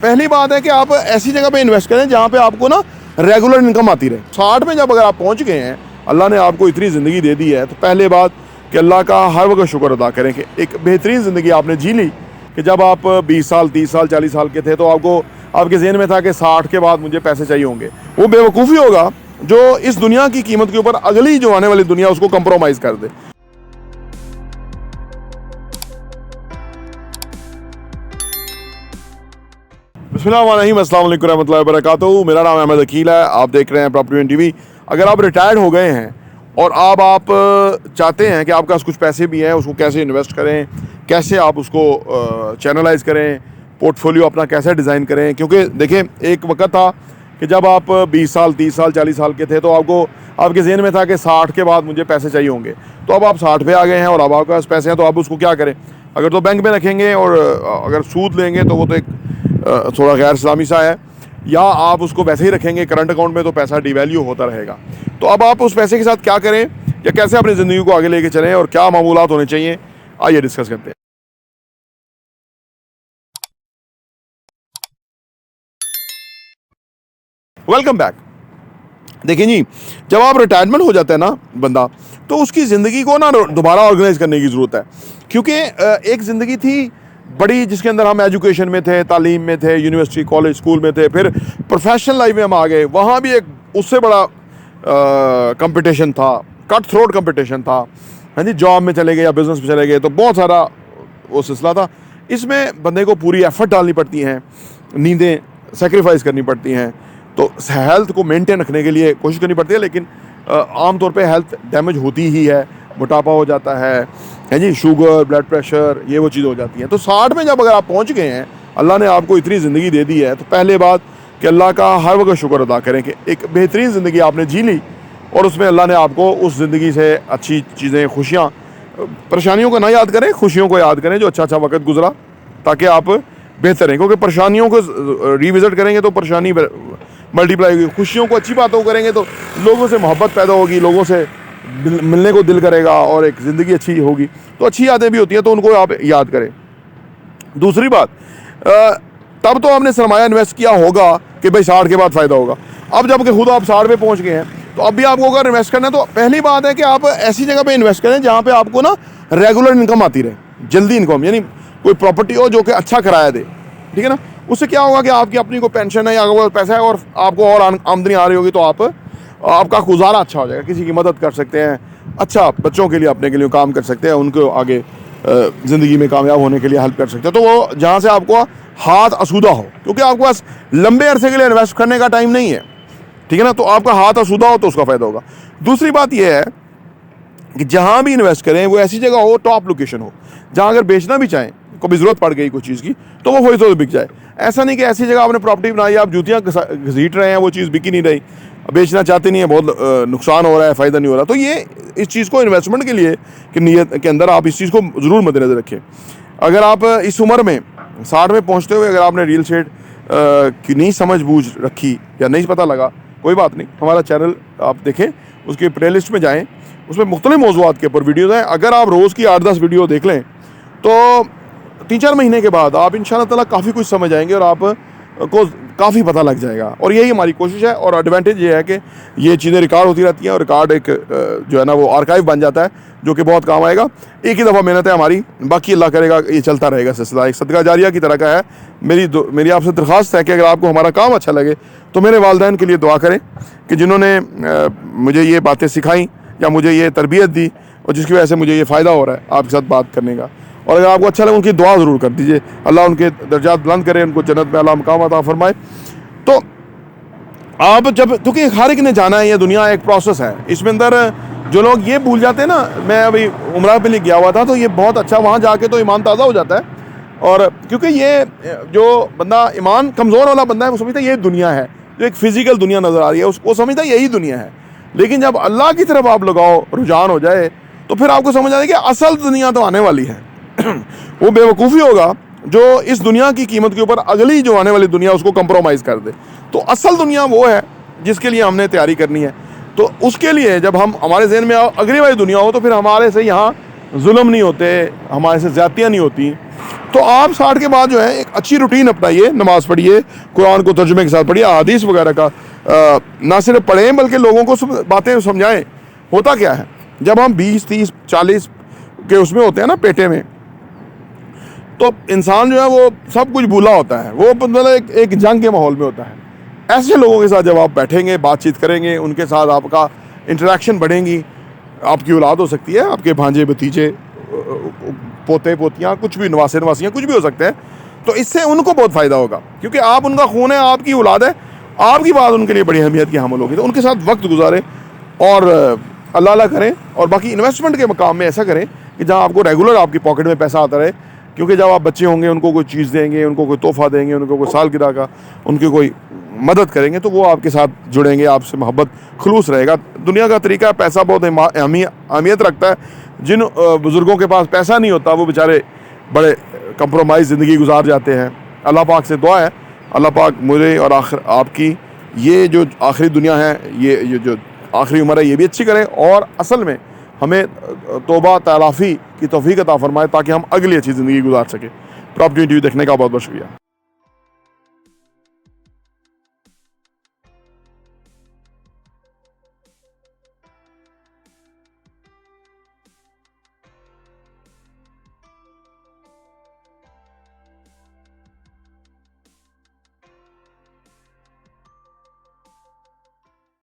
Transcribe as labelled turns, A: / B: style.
A: पहली बात है कि आप ऐसी जगह पे इन्वेस्ट करें जहाँ पे आपको ना रेगुलर इनकम आती रहे। 60 में जब अगर आप पहुँच गए हैं, अल्लाह ने आपको इतनी ज़िंदगी दे दी है, तो पहले बात कि अल्लाह का हर वक्त शुक्र अदा करें कि एक बेहतरीन ज़िंदगी आपने जी ली। कि जब आप 20 साल 30 साल 40 साल के थे तो आपको आपके ज़हन में था कि 60 के बाद मुझे पैसे चाहिए होंगे। वो बेवकूफ़ी होगा जो इस दुनिया की कीमत के ऊपर अगली जो आने वाली दुनिया उसको कंप्रोमाइज़ कर दे। बिस्मिल्लाहिर्रहमानिर्रहीम, अस्सलाम वालेकुम रहमतुल्लाहि वबरकातुहू। मेरा नाम अहमद अकील है, आप देख रहे हैं प्रॉपर्टी टीवी। अगर आप रिटायर्ड हो गए हैं और आप चाहते हैं कि आपके पास कुछ पैसे भी हैं, उसको कैसे इन्वेस्ट करें, कैसे आप उसको चैनलाइज करें, पोर्टफोलियो अपना कैसे डिज़ाइन करें, क्योंकि देखिए एक वक्त था कि जब आप 20 साल 30 साल 40 साल के थे तो आपको आपके ज़हन में था कि 60 के बाद मुझे पैसे चाहिए होंगे। तो अब आप 60 पे आ गए हैं और अब आपके पास पैसे हैं, तो आप उसको क्या करें? अगर तो बैंक में रखेंगे और अगर सूद लेंगे तो वो तो एक थोड़ा गैर इस्लामी सा है, या आप उसको वैसे ही रखेंगे करंट अकाउंट में तो पैसा डिवैल्यू होता रहेगा। तो अब आप उस पैसे के साथ क्या करें या कैसे अपनी ज़िंदगी को आगे लेके चलें और क्या मामूलात होने चाहिए, आइए डिस्कस करते हैं। Welcome back. देखिए जी, जब आप रिटायरमेंट हो जाता है ना बंदा, तो उसकी ज़िंदगी को ना दोबारा ऑर्गेनाइज करने की ज़रूरत है। क्योंकि एक ज़िंदगी थी बड़ी जिसके अंदर हम एजुकेशन में थे, तालीम में थे, यूनिवर्सिटी कॉलेज स्कूल में थे, फिर प्रोफेशनल लाइफ में हम आ गए, वहाँ भी एक उससे बड़ा कंपटीशन था, कट थ्रोट कंपटीशन था। हाँ जी, जॉब में चले गए या बिज़नेस में चले गए तो बहुत सारा वो सिलसिला था। इसमें बंदे को पूरी एफर्ट डालनी पड़ती हैं, नींदें सेक्रीफाइस करनी पड़ती हैं, तो हेल्थ को मेंटेन रखने के लिए कोशिश करनी पड़ती है। लेकिन आमतौर पे हेल्थ डैमेज होती ही है, मोटापा हो जाता है जी, शुगर, ब्लड प्रेशर, ये वो चीज़ हो जाती है। तो 60 में जब अगर आप पहुंच गए हैं, अल्लाह ने आपको इतनी ज़िंदगी दे दी है, तो पहले बात कि अल्लाह का हर वक्त शुक्र अदा करें कि एक बेहतरीन ज़िंदगी आपने जी ली और उसमें अल्लाह ने आपको उस ज़िंदगी से अच्छी चीज़ें, खुशियाँ, परेशानियों को ना याद करें, खुशियों को याद करें जो अच्छा अच्छा वक्त गुजरा, ताकि आप बेहतर रहें। क्योंकि परेशानियों को रिविज़िट करेंगे तो परेशानी मल्टीप्लाई होगी, खुशियों को, अच्छी बातों को करेंगे तो लोगों से मोहब्बत पैदा होगी, लोगों से मिलने को दिल करेगा और एक ज़िंदगी अच्छी होगी। तो अच्छी यादें भी होती हैं, तो उनको आप याद करें। दूसरी बात, तब तो आपने सरमाया इन्वेस्ट किया होगा कि भाई 60 के बाद फ़ायदा होगा। अब जब कि खुद आप 60 पे पहुंच गए हैं, तो अब भी आपको अगर इन्वेस्ट करना है तो पहली बात है कि आप ऐसी जगह पे इन्वेस्ट करें जहाँ पे आपको ना रेगुलर इनकम आती रहे, जल्दी इनकम, यानी कोई प्रॉपर्टी हो जो कि अच्छा किराया दे, ठीक है ना। उससे क्या होगा कि आपकी अपनी कोई पेंशन है या अगर पैसा है और आपको और आमदनी आ रही होगी, तो आपका गुजारा अच्छा हो जाएगा, किसी की मदद कर सकते हैं, अच्छा बच्चों के लिए अपने के लिए काम कर सकते हैं, उनको आगे ज़िंदगी में कामयाब होने के लिए हेल्प कर सकते हैं। तो वो जहाँ से आपको हाथ आसूदा हो, क्योंकि आपके पास लंबे अरसे के लिए इन्वेस्ट करने का टाइम नहीं है, ठीक है ना, तो आपका हाथ आसूदा हो तो उसका फ़ायदा होगा। दूसरी बात यह है कि जहाँ भी इन्वेस्ट करें वो ऐसी जगह हो, टॉप लोकेशन हो, जहाँ अगर बेचना भी चाहें, कभी ज़रूरत पड़ गई कोई चीज़ की, तो वो फौरी बिक जाए। ऐसा नहीं कि ऐसी जगह आपने प्रॉपर्टी बनाई, आप जूतियाँ घसीट रहे हैं, वो चीज़ बिकी नहीं रही, बेचना चाहते नहीं है, बहुत नुकसान हो रहा है, फ़ायदा नहीं हो रहा। तो ये इस चीज़ को इन्वेस्टमेंट के लिए कि नीयत के अंदर आप इस चीज़ को ज़रूर मद्देनज़र रखें। अगर आप इस उम्र में 60 में पहुँचते हुए अगर आपने रियल एस्टेट की नहीं समझ बूझ रखी या नहीं पता लगा, कोई बात नहीं, हमारा चैनल आप देखें, उसकी प्ले लिस्ट में जाएँ, उसमें मुख्तलिफ मौज़ूआत के ऊपर वीडियोज़ हैं। अगर आप रोज़ की 8-10 वीडियो देख लें तो 3-4 महीने के बाद आप इंशाअल्लाह ताला काफ़ी कुछ समझ आएंगे और आप को काफ़ी पता लग जाएगा। और यही हमारी कोशिश है। और एडवांटेज ये है कि ये चीज़ें रिकॉर्ड होती रहती हैं और रिकॉर्ड एक जो है ना वो आर्काइव बन जाता है, जो कि बहुत काम आएगा। एक ही दफ़ा मेहनत है हमारी, बाकी अल्लाह करेगा ये चलता रहेगा सिलसिला, एक सदका जारिया की तरह का है। मेरी आपसे दरख्वास्त है कि अगर आपको हमारा काम अच्छा लगे तो मेरे वालिदैन के लिए दुआ करें कि जिन्होंने मुझे ये बातें सिखाई या मुझे ये तरबियत दी और जिसकी वजह से मुझे ये फ़ायदा हो रहा है आपके साथ बात करने का। और अगर आपको अच्छा लगे उनकी दुआ ज़रूर कर दीजिए, अल्लाह उनके दर्जात बुलंद करे, उनको जन्नत में अल्लाह मकाम अता फरमाए। तो आप जब, क्योंकि हर एक ने जाना है, ये दुनिया एक प्रोसेस है, इसमें अंदर जो लोग ये भूल जाते हैं ना, मैं अभी उम्रा पे लिए गया हुआ था, तो ये बहुत अच्छा, वहाँ जाके तो ईमान ताज़ा हो जाता है। और क्योंकि ये जो बंदा ईमान कमज़ोर वाला बंदा है वो समझता है ये दुनिया है, जो एक फ़िज़िकल दुनिया नज़र आ रही है उसको समझता है यही दुनिया है। लेकिन जब अल्लाह की तरफ आप लगाओ, रुझान हो जाए, तो फिर आपको समझ आए कि असल दुनिया तो आने वाली है। वो बेवकूफ़ी होगा जो इस दुनिया की कीमत के ऊपर अगली जो आने वाली दुनिया उसको कंप्रोमाइज़ कर दे। तो असल दुनिया वो है जिसके लिए हमने तैयारी करनी है। तो उसके लिए जब हम हमारे जहन में अगली वाली दुनिया हो, तो फिर हमारे से यहाँ जुल्म नहीं होते, हमारे से ज़्यादतियाँ नहीं होती। तो आप 60 के बाद जो है एक अच्छी रूटीन अपनाइए, नमाज़ पढ़िए, कुरान को तर्जुमे के साथ पढ़िए, हदीस वगैरह का ना सिर्फ पढ़ें बल्कि लोगों को बातें समझाएं। होता क्या है, जब हम 20, 30, 40 के उसमें होते हैं ना, पेटे में, तो इंसान जो है वो सब कुछ भूला होता है, वो मतलब एक जंग के माहौल में होता है। ऐसे लोगों के साथ जब आप बैठेंगे, बातचीत करेंगे, उनके साथ आपका इंटरेक्शन बढ़ेंगी, आपकी औलाद हो सकती है, आपके भांजे भतीजे, पोते पोतियाँ, कुछ भी, नवासे नवासियाँ, कुछ भी हो सकते हैं। तो इससे उनको बहुत फ़ायदा होगा, क्योंकि आप उनका खून है, आपकी औलाद है, आपकी बात उनके लिए बड़ी अहमियत की हामिल होगी। तो उनके साथ वक्त गुजारें और अल्लाह करें। और बाकी इन्वेस्टमेंट के मकाम में ऐसा करें कि जहाँ आपको रेगुलर आपकी पॉकेट में पैसा आता रहे, क्योंकि जब आप बच्चे होंगे, उनको कोई चीज़ देंगे, उनको कोई तोहफ़ा देंगे, उनको कोई सालगिरह का, उनकी कोई मदद करेंगे, तो वो आपके साथ जुड़ेंगे, आपसे मोहब्बत खुलूस रहेगा। दुनिया का तरीका पैसा बहुत अहमियत रखता है। जिन बुज़ुर्गों के पास पैसा नहीं होता, वो बेचारे बड़े कंप्रोमाइज़ ज़िंदगी गुजार जाते हैं। अल्लाह पाक से दुआ है, अल्लाह पाक मुझे और आपकी ये जो आखिरी दुनिया है, ये जो आखिरी उम्र है, ये भी अच्छी करे, और असल में हमें तौबा तलाफ़ी की तौफ़ीक अता फ़रमाए, ताकि हम अगली अच्छी ज़िंदगी गुजार सकें। प्रॉपर्टी टीवी देखने का बहुत बहुत शुक्रिया।